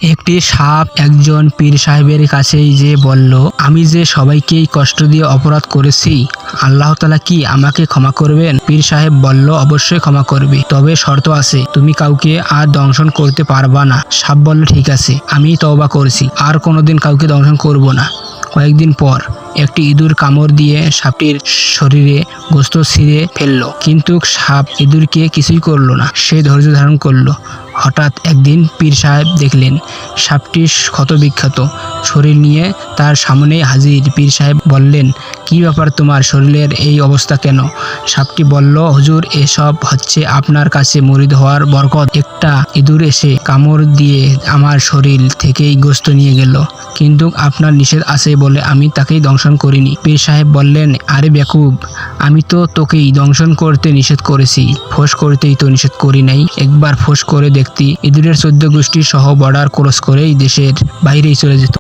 একটি সাপ একজন পীর সাহেবের কাছেই যে বলল, আমি যে সবাইকেই কষ্ট দিয়ে অপরাধ করেছি, আল্লাহ তাআলা কি আমাকে ক্ষমা করবেন? পীর সাহেব বলল, অবশ্যই ক্ষমা করবে, তবে শর্ত আছে, তুমি কাউকে আর দংশন করতে পারবা না। সাপ বলল, ঠিক আছে, আমি তওবা করছি, আর কোনোদিন কাউকে দংশন করব না। কয়েকদিন পর একটি ইঁদুর কামড় দিয়ে সাপটির শরীরে গোস্ত ছিঁড়ে ফেলল, কিন্তু সাপ ইঁদুরকে কিছুই করলো না। সে ধৈর্য ধারণ করলো। হঠাৎ একদিন পীর সাহেব দেখলেন সাপটি ক্ষতবিক্ষত শরীর নিয়ে তার সামনেই হাজির। পীর সাহেব বললেন, কি ব্যাপার, তোমার শরীরের এই অবস্থা কেন? সাপটি বলল, হুজুর, এসব হচ্ছে আপনার কাছে মুরিদ হওয়ার বরকত। একটা ইঁদুর এসে কামড় দিয়ে আমার শরীর থেকেই গোস্ত নিয়ে গেল, কিন্তু আপনার নিষেধ আছে বলে আমি তাকেই দংশন করিনি। পীর সাহেব বললেন, আরে বেকুব, আমি তো তোকেই দংশন করতে নিষেধ করেছি, ফোঁস করতেই তো নিষেধ করি নাই। একবার ফোঁস করে দেখতি, ইঁদুরের 14 গোষ্ঠী সহ বর্ডার ক্রস করেই দেশের বাইরেই চলে যেত।